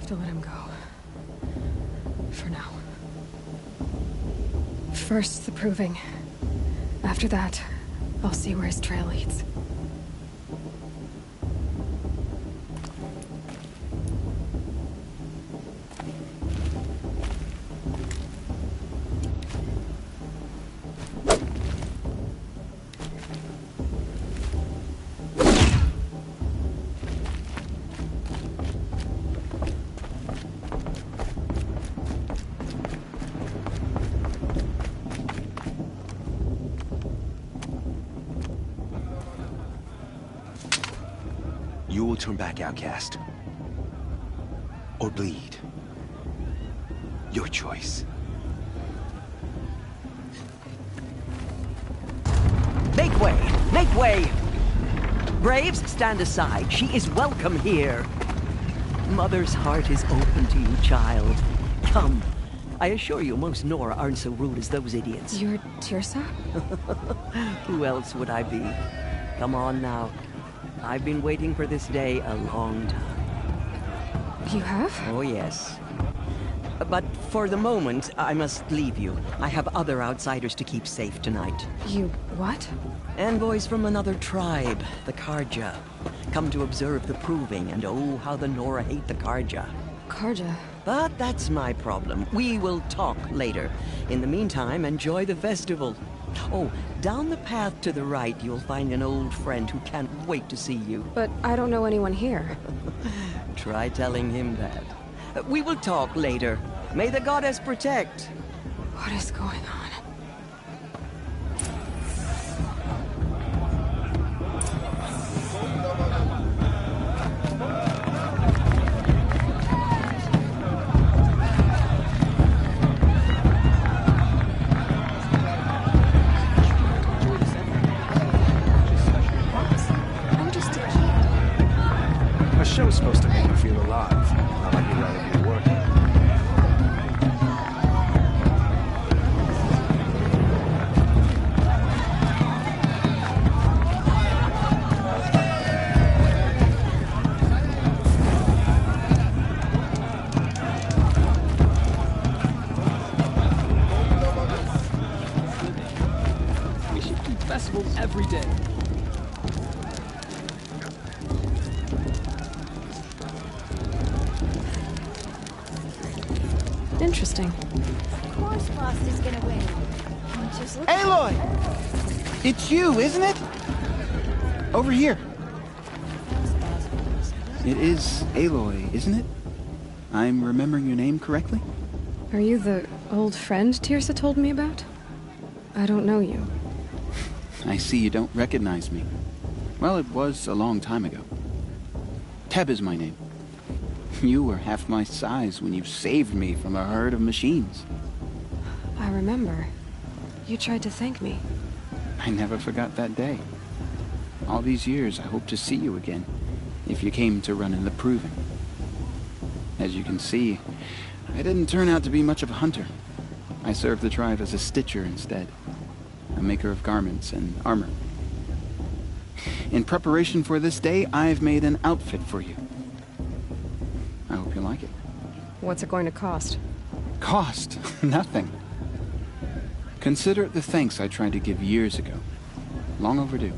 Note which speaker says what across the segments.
Speaker 1: have to let him go. For now. First, the proving. After that, I'll see where his trail leads.
Speaker 2: You will turn back, outcast. Or bleed. Your choice.
Speaker 3: Make way! Make way! Braves, stand aside. She is welcome here. Mother's heart is open to you, child. Come. I assure you, most Nora aren't so rude as those idiots.
Speaker 1: You're Tirsa?
Speaker 3: Who else would I be? Come on now. I've been waiting for this day a long time.
Speaker 1: You have?
Speaker 3: Oh, yes. But for the moment, I must leave you. I have other outsiders to keep safe tonight.
Speaker 1: You what?
Speaker 3: Envoys from another tribe, the Karja. Come to observe the proving, and oh, how the Nora hate the Karja.
Speaker 1: Karja?
Speaker 3: But that's my problem. We will talk later. In the meantime, enjoy the festival. Oh, down the path to the right, you'll find an old friend who can't wait to see you.
Speaker 1: But I don't know anyone here.
Speaker 3: Try telling him that. We will talk later. May the goddess protect.
Speaker 1: What is going on?
Speaker 4: Show's supposed to make you feel alive, not like you'd rather be working.
Speaker 5: We should keep festivals every day.
Speaker 1: Interesting.
Speaker 6: Of course Foster's gonna win. Just look.
Speaker 7: Aaloooh! It's you, isn't it? Over here. It is Aaloooh, isn't it? I'm remembering your name correctly?
Speaker 1: Are you the old friend Tirsa told me about? I don't know you.
Speaker 7: I see you don't recognize me. Well, it was a long time ago. Teb is my name. You were half my size when you saved me from a herd of machines.
Speaker 1: I remember. You tried to thank me.
Speaker 7: I never forgot that day. All these years, I hope to see you again, if you came to run in the proving. As you can see, I didn't turn out to be much of a hunter. I served the tribe as a stitcher instead, a maker of garments and armor. In preparation for this day, I've made an outfit for you. I hope you like it.
Speaker 1: What's it going to cost?
Speaker 7: Cost? Nothing. Consider it the thanks I tried to give years ago. Long overdue.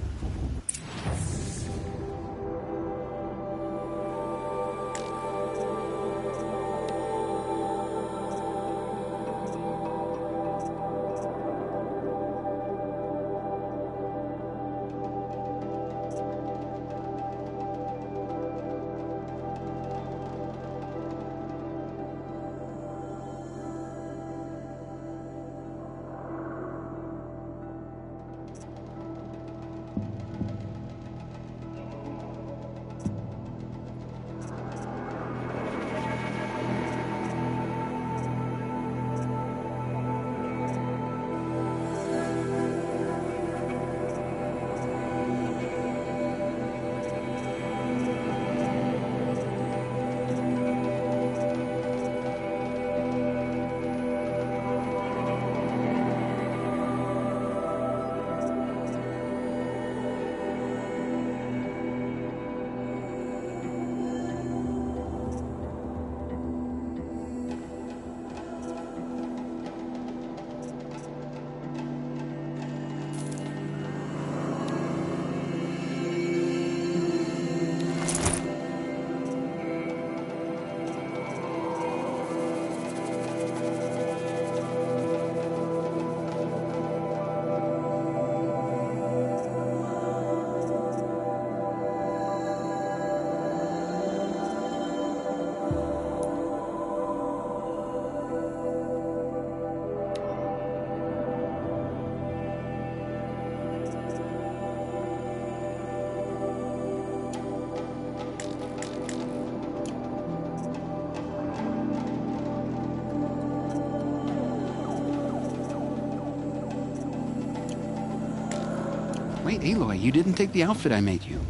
Speaker 7: Wait, Aloy, you didn't take the outfit I made you.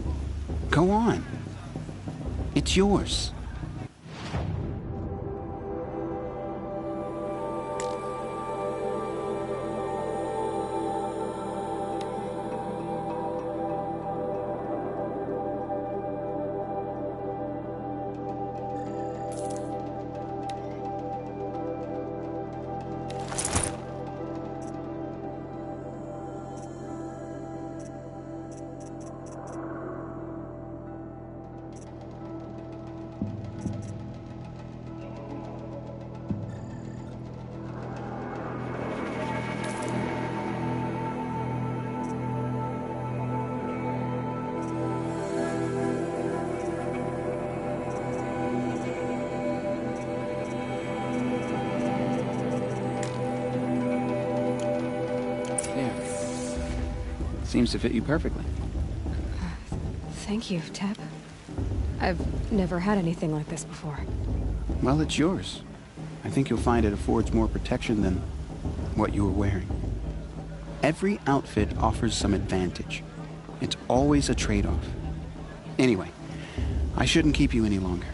Speaker 7: Go on. It's yours. Seems to fit you perfectly.
Speaker 1: Thank you, Tep. I've never had anything like this before.
Speaker 7: Well, it's yours. I think you'll find it affords more protection than what you were wearing. Every outfit offers some advantage. It's always a trade-off. Anyway, I shouldn't keep you any longer.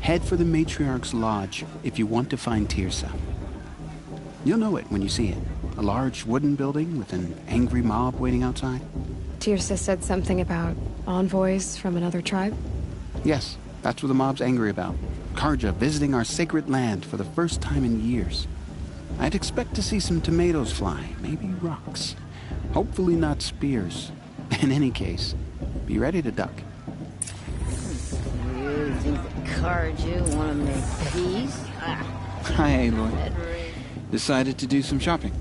Speaker 7: Head for the Matriarch's Lodge if you want to find Tirsa. You'll know it when you see it. A large wooden building with an angry mob waiting outside.
Speaker 1: Tirsa said something about envoys from another tribe?
Speaker 7: Yes, that's what the mob's angry about. Karja visiting our sacred land for the first time in years. I'd expect to see some tomatoes fly, maybe rocks. Hopefully not spears. In any case, be ready to duck.
Speaker 6: You think the Karju want to make peace?
Speaker 7: Hi, Aloy. Decided to do some shopping.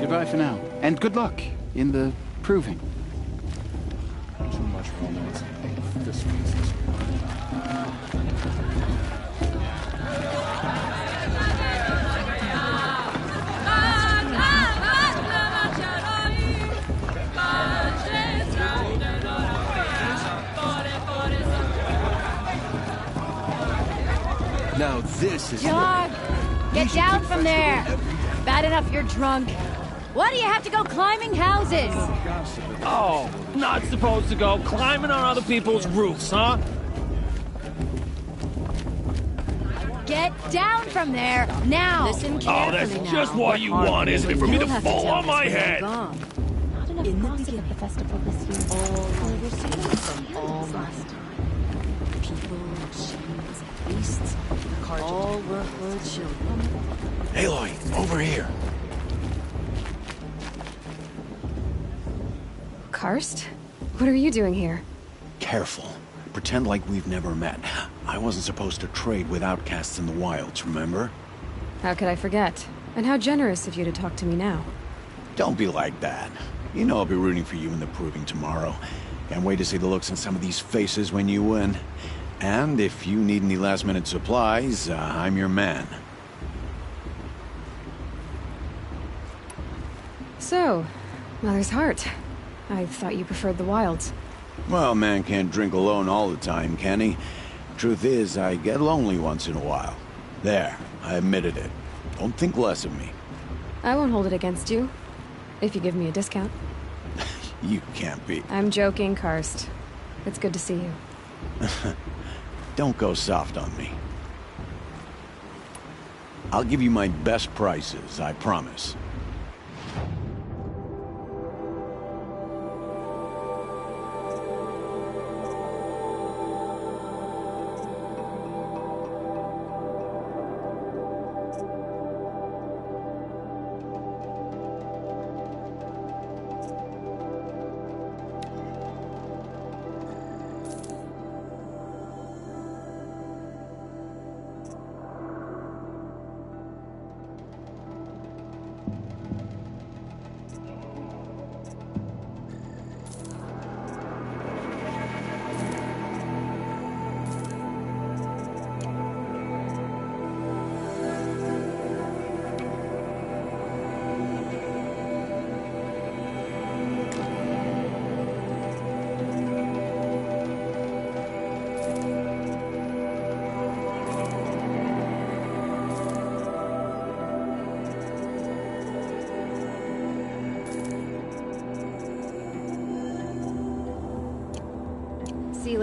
Speaker 7: Goodbye for now, and good luck in the proving.
Speaker 4: Too much romance. This one's
Speaker 2: Now this is
Speaker 6: Dog! Get down from there! Bad enough you're drunk. Why do you have to go climbing houses?
Speaker 5: Oh, not supposed to go climbing on other people's roofs, huh?
Speaker 6: Get down from there, now! Listen
Speaker 5: Oh,
Speaker 6: carefully
Speaker 5: that's
Speaker 6: now.
Speaker 5: just what you want, isn't it? For me to fall on my head?
Speaker 6: Not enough music at the festival this year. All we received from all last time. People, machines, beasts, all were her children.
Speaker 2: Aloy, over here.
Speaker 1: Karst? What are you doing here?
Speaker 2: Careful. Pretend like we've never met. I wasn't supposed to trade with outcasts in the wilds, remember?
Speaker 1: How could I forget? And how generous of you to talk to me now.
Speaker 2: Don't be like that. You know I'll be rooting for you in the proving tomorrow. Can't wait to see the looks on some of these faces when you win. And if you need any last-minute supplies, I'm your man.
Speaker 1: So, Mother's Heart. I thought you preferred the wilds.
Speaker 2: Well, man can't drink alone all the time, can he? Truth is, I get lonely once in a while. There, I admitted it. Don't think less of me.
Speaker 1: I won't hold it against you, if you give me a discount.
Speaker 2: You can't be.
Speaker 1: I'm joking, Karst. It's good to see you.
Speaker 2: Don't go soft on me. I'll give you my best prices, I promise.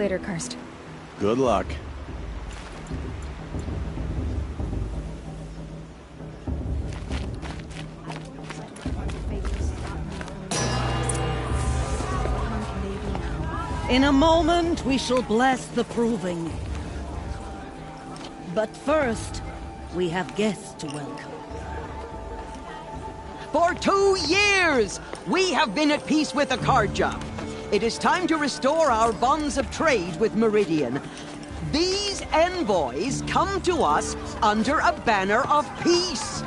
Speaker 1: later, Karst.
Speaker 2: Good luck.
Speaker 8: In a moment, we shall bless the proving. But first, we have guests to welcome.
Speaker 3: For 2 years, we have been at peace with Akarja. It is time to restore our bonds of trade with Meridian. These envoys come to us under a banner of peace.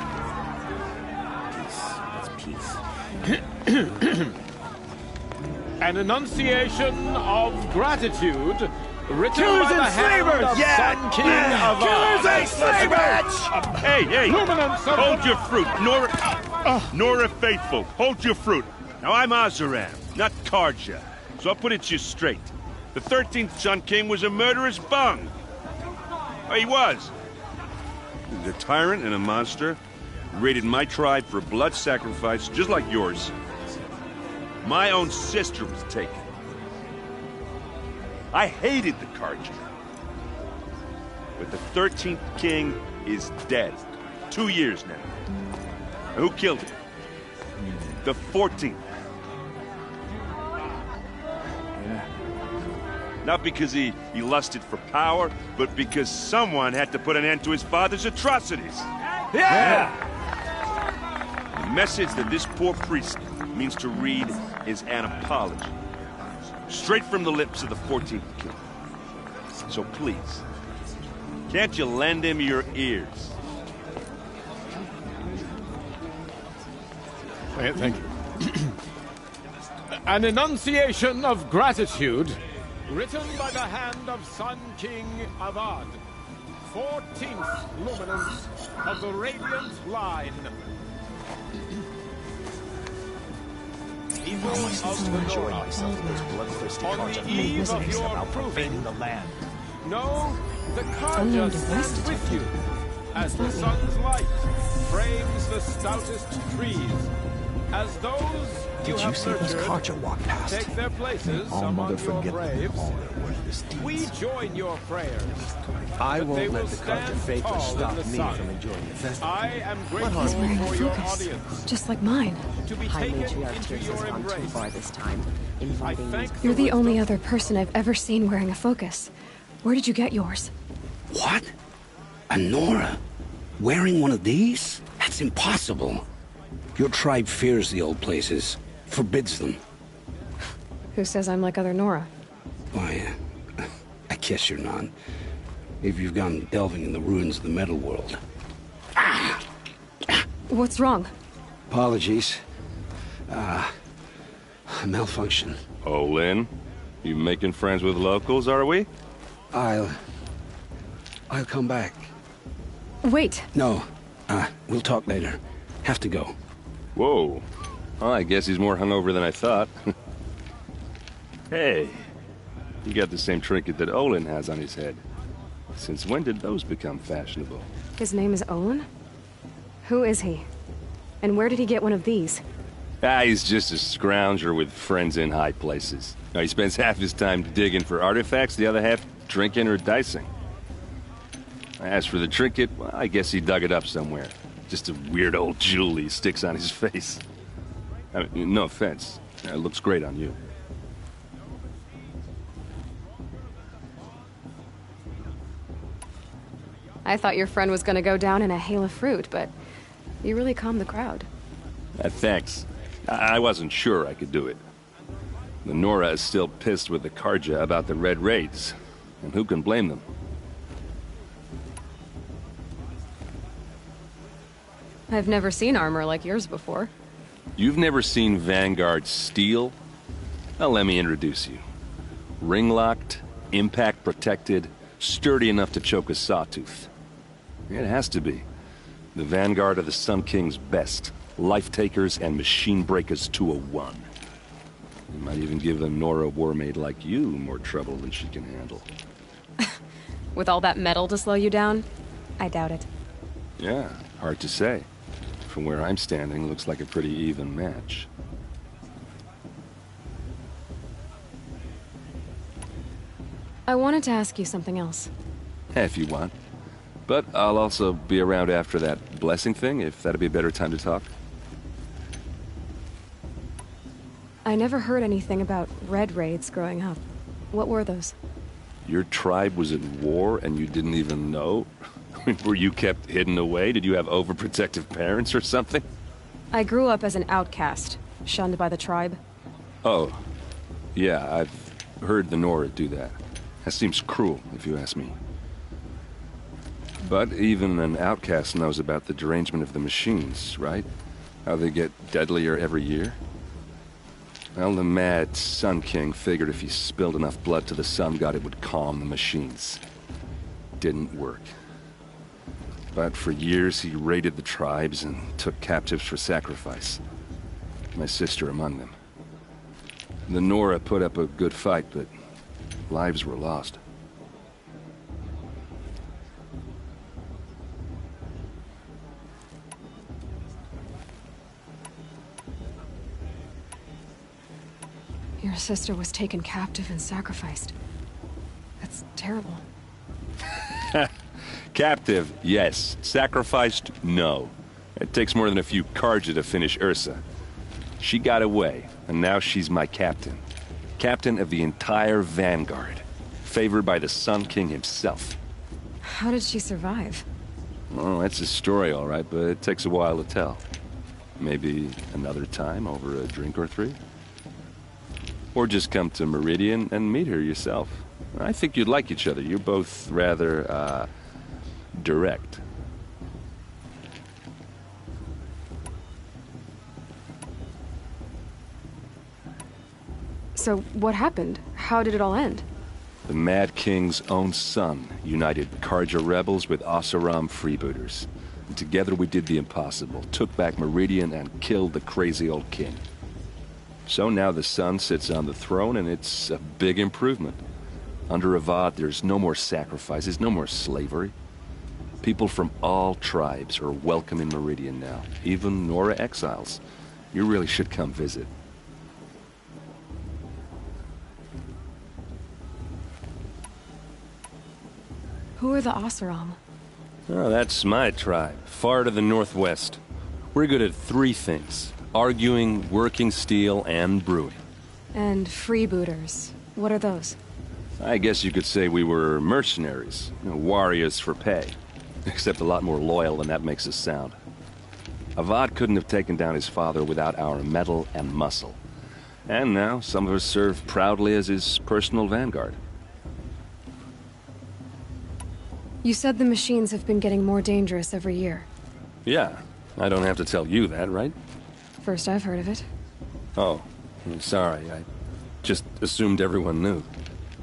Speaker 5: An enunciation of gratitude written
Speaker 4: Killers
Speaker 5: by the
Speaker 4: and
Speaker 5: hand
Speaker 4: slavers!
Speaker 5: of Sun King of
Speaker 4: Killers and slavers!
Speaker 9: Hey,
Speaker 5: Luminance of
Speaker 9: hold your fruit. Nora Faithful, hold your fruit. Now, I'm Azaram, not Karja, so I'll put it to you straight. The 13th Sun King was a murderous bung. Oh, he was. He was a tyrant and a monster. Raided my tribe for a blood sacrifice, just like yours. My own sister was taken. I hated the Karja. But the 13th king is dead. 2 years now. And who killed him? The 14th. Not because he lusted for power, but because someone had to put an end to his father's atrocities.
Speaker 4: Yeah!
Speaker 9: The message that this poor priest means to read is an apology. Straight from the lips of the 14th king. So please, can't you lend him your ears?
Speaker 5: Thank you. An enunciation of gratitude written by the hand of Sun King Avad, 14th luminance of the Radiant Line. People of the North, on the eve of your proving,
Speaker 4: the land.
Speaker 5: know the
Speaker 1: Unnamed
Speaker 5: Karja stands
Speaker 1: device
Speaker 5: with you, as the sun's light frames the stoutest trees, as those you have nurtured
Speaker 4: walk past?
Speaker 5: take their places among your braves. We join your prayers.
Speaker 4: I
Speaker 5: but they
Speaker 4: won't let
Speaker 5: will
Speaker 4: the Karja
Speaker 5: stand
Speaker 4: faithful
Speaker 5: tall in
Speaker 4: stop
Speaker 5: the
Speaker 4: me
Speaker 5: sun.
Speaker 4: from enjoying the festival.
Speaker 5: I am
Speaker 1: He's
Speaker 5: grateful
Speaker 1: wearing
Speaker 5: for
Speaker 1: a
Speaker 5: your
Speaker 1: focus,
Speaker 5: audience,
Speaker 1: just like mine.
Speaker 5: to be
Speaker 3: High
Speaker 5: taken
Speaker 3: Matriarch
Speaker 5: into
Speaker 3: Tears
Speaker 5: your
Speaker 3: has gone too
Speaker 5: embrace.
Speaker 3: far this time,
Speaker 5: I
Speaker 3: inviting
Speaker 5: thank
Speaker 1: You're
Speaker 5: the
Speaker 1: the only
Speaker 5: wisdom
Speaker 1: other person I've ever seen wearing a focus. Where did you get yours?
Speaker 10: What? A Nora? Wearing one of these? That's impossible. Your tribe fears the old places, forbids them.
Speaker 1: Who says I'm like other Nora?
Speaker 10: Why, I guess you're not. If you've gone delving in the ruins of the metal world.
Speaker 1: What's wrong?
Speaker 10: Apologies. Malfunction.
Speaker 9: Oh, Lynn, you making friends with locals, are we?
Speaker 10: I'll come back.
Speaker 1: Wait.
Speaker 10: No, we'll talk later. Have to go.
Speaker 9: Whoa. Well, I guess he's more hungover than I thought. Hey, you got the same trinket that Olin has on his head. Since when did those become fashionable?
Speaker 1: His name is Owen? Who is he? And where did he get one of these?
Speaker 9: He's just a scrounger with friends in high places. Now, he spends half his time digging for artifacts, the other half drinking or dicing. As for the trinket, well, I guess he dug it up somewhere. Just a weird old jewel he sticks on his face. I mean, no offense. It looks great on you.
Speaker 1: I thought your friend was gonna go down in a hail of fruit, but you really calmed the crowd.
Speaker 9: Thanks. I wasn't sure I could do it. The Nora is still pissed with the Karja about the Red Raids, and who can blame them?
Speaker 1: I've never seen armor like yours before.
Speaker 9: You've never seen Vanguard steel? Well, let me introduce you. Ring-locked, impact-protected, sturdy enough to choke a sawtooth. It has to be. The Vanguard of the Sun King's best. Life-takers and machine breakers to a one. You might even give a Nora warmaid like you more trouble than she can handle.
Speaker 1: With all that metal to slow you down? I doubt it.
Speaker 9: Yeah, hard to say. From where I'm standing, looks like a pretty even match.
Speaker 1: I wanted to ask you something else.
Speaker 9: If you want. But I'll also be around after that blessing thing, if that'd be a better time to talk.
Speaker 1: I never heard anything about red raids growing up. What were those?
Speaker 9: Your tribe was at war and you didn't even know? Were you kept hidden away? Did you have overprotective parents or something?
Speaker 1: I grew up as an outcast, shunned by the tribe.
Speaker 9: Oh, yeah, I've heard the Nora do that. That seems cruel, if you ask me. But even an outcast knows about the derangement of the machines, right? How they get deadlier every year? Well, the mad Sun King figured if he spilled enough blood to the Sun God, it would calm the machines. Didn't work. But for years, he raided the tribes and took captives for sacrifice. My sister among them. The Nora put up a good fight, but lives were lost.
Speaker 1: Your sister was taken captive and sacrificed. That's terrible.
Speaker 9: Captive, yes. Sacrificed, no. It takes more than a few Karja to finish Ursa. She got away, and now she's my captain. Captain of the entire Vanguard. Favored by the Sun King himself.
Speaker 1: How did she survive?
Speaker 9: Oh, that's a story, all right, but it takes a while to tell. Maybe another time over a drink or three? Or just come to Meridian and meet her yourself. I think you'd like each other. You're both rather, direct.
Speaker 1: So, what happened? How did it all end?
Speaker 9: The Mad King's own son united Karja rebels with Oseram freebooters. And together we did the impossible, took back Meridian and killed the crazy old king. So now the Sun sits on the throne, and it's a big improvement. Under Avad, there's no more sacrifices, no more slavery. People from all tribes are welcome in Meridian now, even Nora exiles. You really should come visit.
Speaker 1: Who are the Oseram?
Speaker 9: Oh, that's my tribe, far to the northwest. We're good at three things. Arguing, working steel, and brewing.
Speaker 1: And freebooters. What are those?
Speaker 9: I guess you could say we were mercenaries. Warriors for pay. Except a lot more loyal than that makes us sound. Avad couldn't have taken down his father without our metal and muscle. And now, some of us serve proudly as his personal vanguard.
Speaker 1: You said the machines have been getting more dangerous every year.
Speaker 9: Yeah, I don't have to tell you that, right?
Speaker 1: First I've heard of it.
Speaker 9: Oh, I'm sorry. I just assumed everyone knew.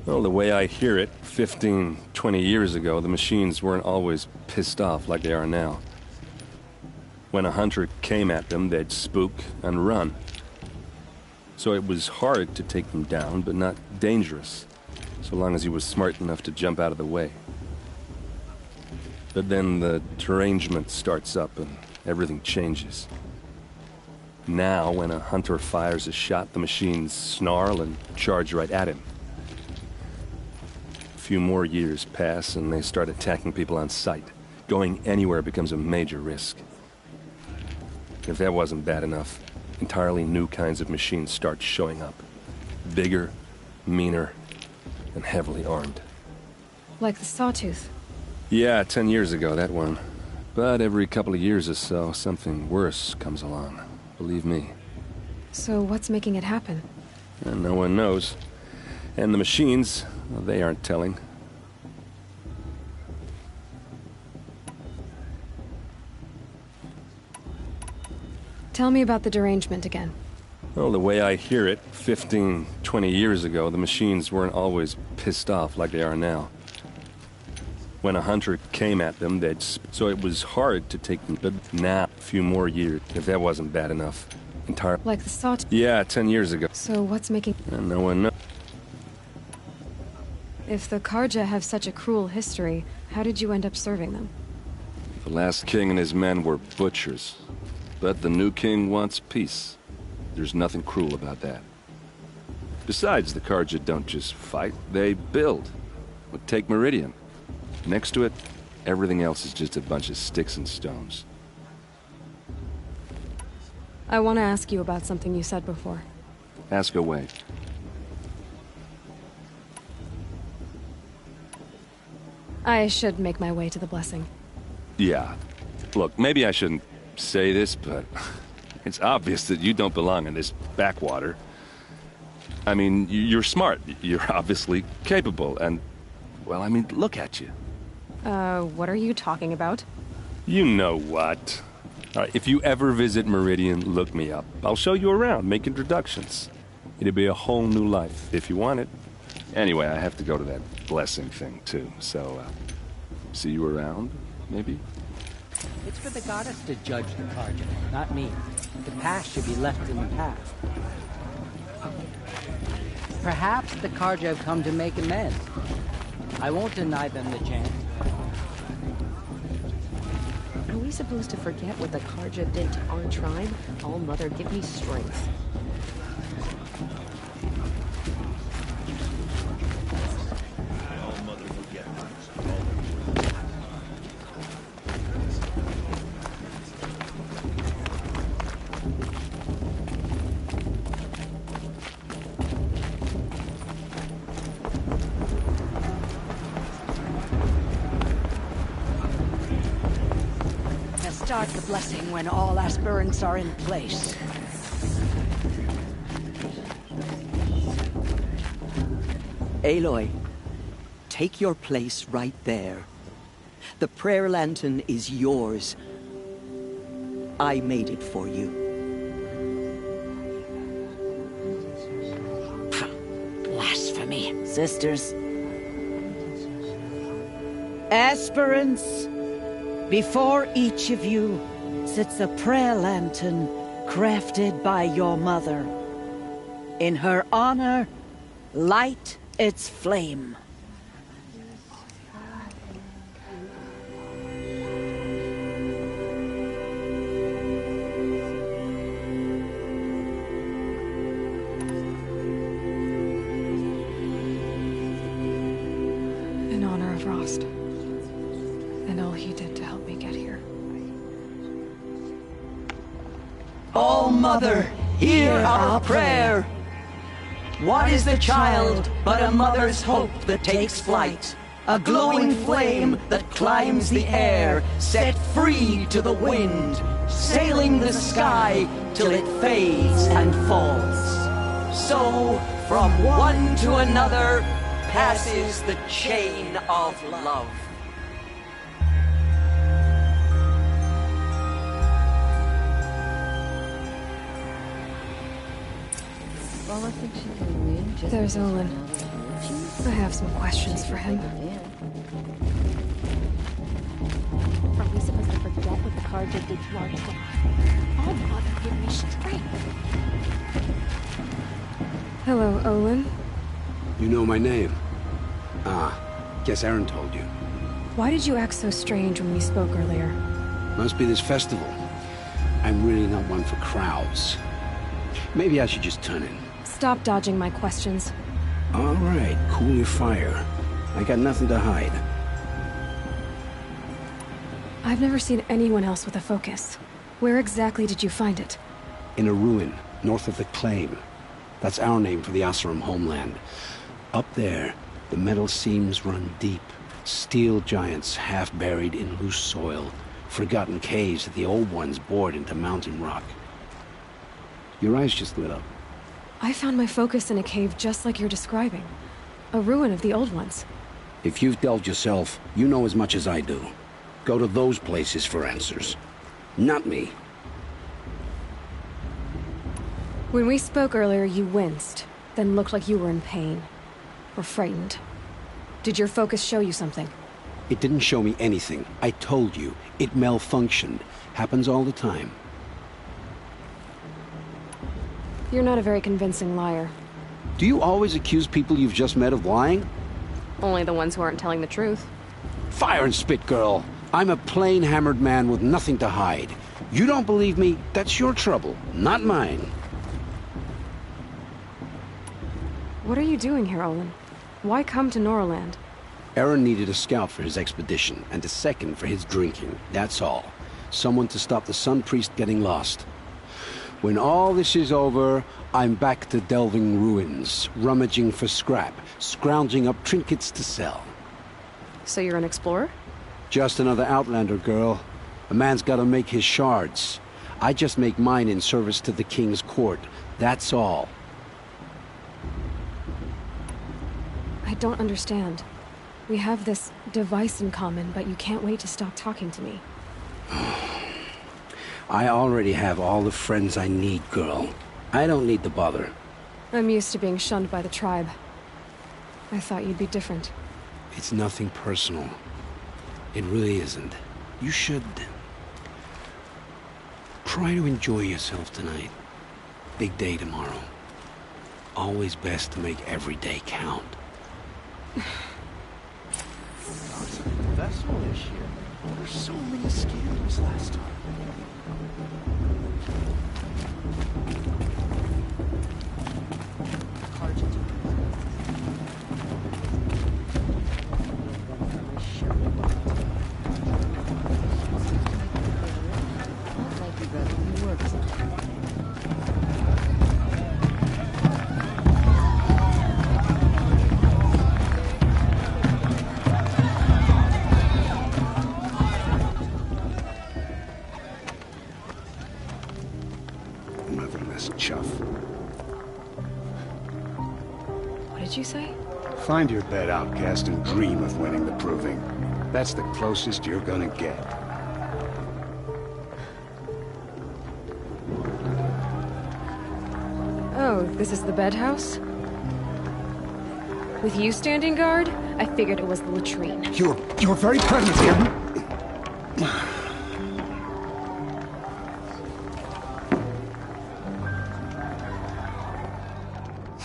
Speaker 9: Well, the way I hear it, 15, 20 years ago, the machines weren't always pissed off like they are now. When a hunter came at them, they'd spook and run. So it was hard to take them down, but not dangerous, so long as he was smart enough to jump out of the way. But then the derangement starts up and everything changes. Now, when a hunter fires a shot, the machines snarl and charge right at him. A few more years pass and they start attacking people on sight. Going anywhere becomes a major risk. If that wasn't bad enough, entirely new kinds of machines start showing up. Bigger, meaner, and heavily armed.
Speaker 1: Like the Sawtooth.
Speaker 9: Yeah, 10 years ago, that one. But every couple of years or so, something worse comes along. Believe me.
Speaker 1: So what's making it happen?
Speaker 9: And no one knows. And the machines, well, they aren't telling.
Speaker 1: Tell me about the derangement again.
Speaker 9: Well, the way I hear it, 15, 20 years ago, the machines weren't always pissed off like they are now. When a hunter came at them, so it was hard to take them, but now, a few more years, if that wasn't bad enough.
Speaker 1: Like the Sawtooth?
Speaker 9: Yeah, 10 years ago.
Speaker 1: So what's making...
Speaker 9: And no one knows.
Speaker 1: If the Karja have such a cruel history, how did you end up serving them?
Speaker 9: The last king and his men were butchers. But the new king wants peace. There's nothing cruel about that. Besides, the Karja don't just fight, they build. Well, take Meridian. Next to it, everything else is just a bunch of sticks and stones.
Speaker 1: I want to ask you about something you said before.
Speaker 9: Ask away.
Speaker 1: I should make my way to the blessing.
Speaker 9: Yeah. Look, maybe I shouldn't say this, but it's obvious that you don't belong in this backwater. I mean, you're smart. You're obviously capable, and, well, I mean, look at you.
Speaker 1: What are you talking about?
Speaker 9: You know what. All right, if you ever visit Meridian, look me up. I'll show you around, make introductions. It'll be a whole new life, if you want it. Anyway, I have to go to that blessing thing, too, so, see you around, maybe?
Speaker 3: It's for the goddess to judge the Carja, not me. The past should be left in the past. Perhaps the Carja have come to make amends. I won't deny them the chance.
Speaker 6: Are we supposed to forget what the Carja did to our tribe? All Mother, give me strength.
Speaker 8: Start the blessing when all aspirants are in place.
Speaker 3: Aloy, take your place right there. The prayer lantern is yours. I made it for you.
Speaker 8: Blasphemy. Sisters. Aspirants. Before each of you sits a prayer lantern crafted by your mother. In her honor, light its flame.
Speaker 1: In honor of Rost. And all he did to help me get here.
Speaker 3: Oh, Mother, hear our prayer. What is the child but a mother's hope that takes flight? A glowing flame that climbs the air, set free to the wind, sailing the sky till it fades and falls. So, from one to another, passes the chain of love.
Speaker 6: Well, I think she can win. Just
Speaker 1: There's Olin. I have some questions for him.
Speaker 6: Are we supposed to forget what the Carja did to our tribe? Oh, Mother, give me strength.
Speaker 1: Hello, Olin.
Speaker 10: You know my name? Ah, guess Aaron told you.
Speaker 1: Why did you act so strange when we spoke earlier?
Speaker 10: Must be this festival. I'm really not one for crowds. Maybe I should just turn in.
Speaker 1: Stop dodging my questions.
Speaker 10: All right, cool your fire. I got nothing to hide.
Speaker 1: I've never seen anyone else with a focus. Where exactly did you find it?
Speaker 10: In a ruin, north of the Claim. That's our name for the Oseram homeland. Up there, the metal seams run deep. Steel giants half buried in loose soil. Forgotten caves that the old ones bored into mountain rock. Your eyes just lit up.
Speaker 1: I found my focus in a cave just like you're describing. A ruin of the old ones.
Speaker 10: If you've delved yourself, you know as much as I do. Go to those places for answers. Not me.
Speaker 1: When we spoke earlier, you winced, then looked like you were in pain. Or frightened. Did your focus show you something?
Speaker 10: It didn't show me anything. I told you. It malfunctioned. Happens all the time.
Speaker 1: You're not a very convincing liar.
Speaker 10: Do you always accuse people you've just met of lying?
Speaker 1: Only the ones who aren't telling the truth.
Speaker 10: Fire and spit, girl. I'm a plain hammered man with nothing to hide. You don't believe me? That's your trouble, not mine.
Speaker 1: What are you doing here, Olin? Why come to Norland?
Speaker 10: Aaron needed a scout for his expedition, and a second for his drinking. That's all. Someone to stop the Sun Priest getting lost. When all this is over, I'm back to delving ruins, rummaging for scrap, scrounging up trinkets to sell.
Speaker 1: So you're an explorer?
Speaker 10: Just another Outlander, girl. A man's gotta make his shards. I just make mine in service to the King's court. That's all.
Speaker 1: I don't understand. We have this device in common, but you can't wait to stop talking to me.
Speaker 10: I already have all the friends I need, girl. I don't need the bother.
Speaker 1: I'm used to being shunned by the tribe. I thought you'd be different.
Speaker 10: It's nothing personal. It really isn't. You should... try to enjoy yourself tonight. Big day tomorrow. Always best to make every day count.
Speaker 4: Vessel this year. There's so many scandals last time. Motherless chuff.
Speaker 1: What did you say?
Speaker 4: Find your bed, outcast, and dream of winning the proving. That's the closest you're gonna get.
Speaker 1: Oh, this is the bedhouse? With you standing guard, I figured it was the latrine.
Speaker 4: Your very presence here.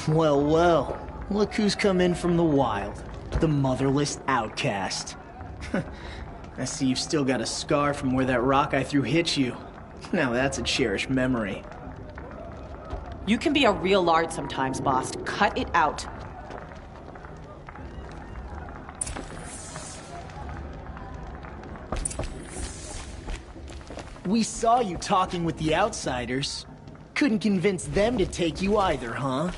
Speaker 11: Well, well. Look who's come in from the wild. The motherless outcast. I see you've still got a scar from where that rock I threw hit you. Now that's a cherished memory.
Speaker 12: You can be a real lard sometimes, boss. Cut it out.
Speaker 11: We saw you talking with the outsiders. Couldn't convince them to take you either, huh?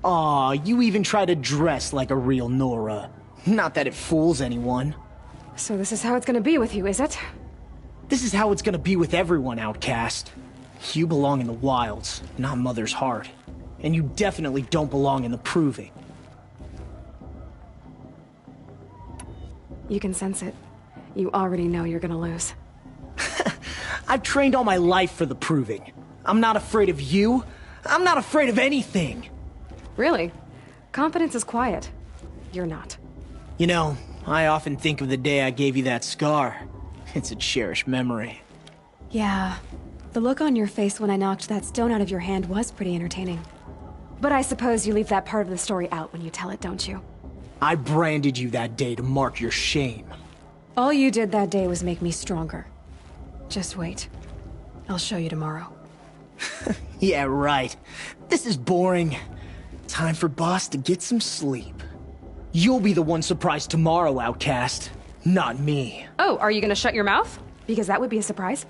Speaker 11: Aw, you even try to dress like a real Nora. Not that it fools anyone.
Speaker 1: So this is how it's gonna be with you, is it?
Speaker 11: This is how it's gonna be with everyone, outcast. You belong in the wilds, not Mother's Heart. And you definitely don't belong in the proving.
Speaker 1: You can sense it. You already know you're gonna lose.
Speaker 11: I've trained all my life for the proving. I'm not afraid of you. I'm not afraid of anything.
Speaker 1: Really? Confidence is quiet. You're not.
Speaker 11: You know, I often think of the day I gave you that scar. It's a cherished memory.
Speaker 1: Yeah. The look on your face when I knocked that stone out of your hand was pretty entertaining. But I suppose you leave that part of the story out when you tell it, don't you?
Speaker 11: I branded you that day to mark your shame.
Speaker 1: All you did that day was make me stronger. Just wait. I'll show you tomorrow.
Speaker 11: Yeah, right. This is boring. Time for Boss to get some sleep. You'll be the one surprised tomorrow, outcast. Not me.
Speaker 1: Oh, are you gonna shut your mouth? Because that would be a surprise.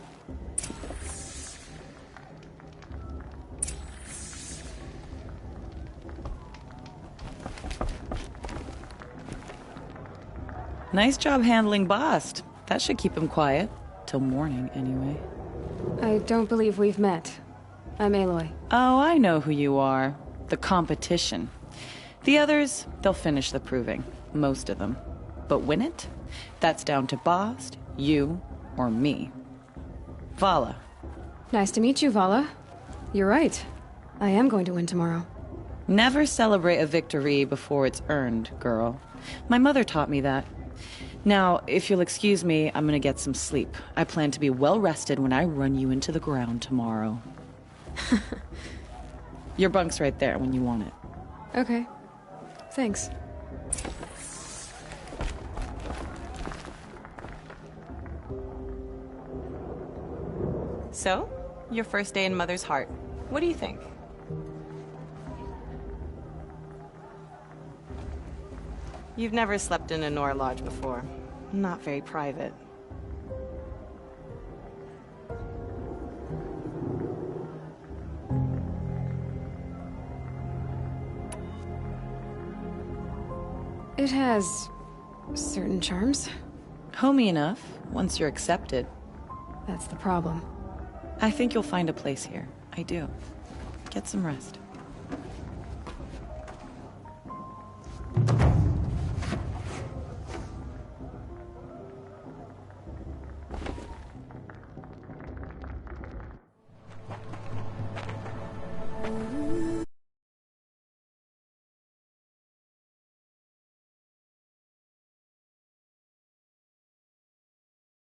Speaker 12: Nice job handling Bast. That should keep him quiet. Till morning, anyway.
Speaker 1: I don't believe we've met. I'm Aloy.
Speaker 12: Oh, I know who you are. The competition. The others, they'll finish the proving. Most of them. But win it? That's down to Bast, you, or me. Vala.
Speaker 1: Nice to meet you, Vala. You're right. I am going to win tomorrow.
Speaker 12: Never celebrate a victory before it's earned, girl. My mother taught me that. Now, if you'll excuse me, I'm gonna get some sleep. I plan to be well rested when I run you into the ground tomorrow. Your bunk's right there when you want it.
Speaker 1: Okay. Thanks.
Speaker 12: So, your first day in Mother's Heart. What do you think? You've never slept in a Nora lodge before. Not very private.
Speaker 1: It has certain charms.
Speaker 12: Homey enough, once you're accepted.
Speaker 1: That's the problem.
Speaker 12: I think you'll find a place here. I do. Get some rest.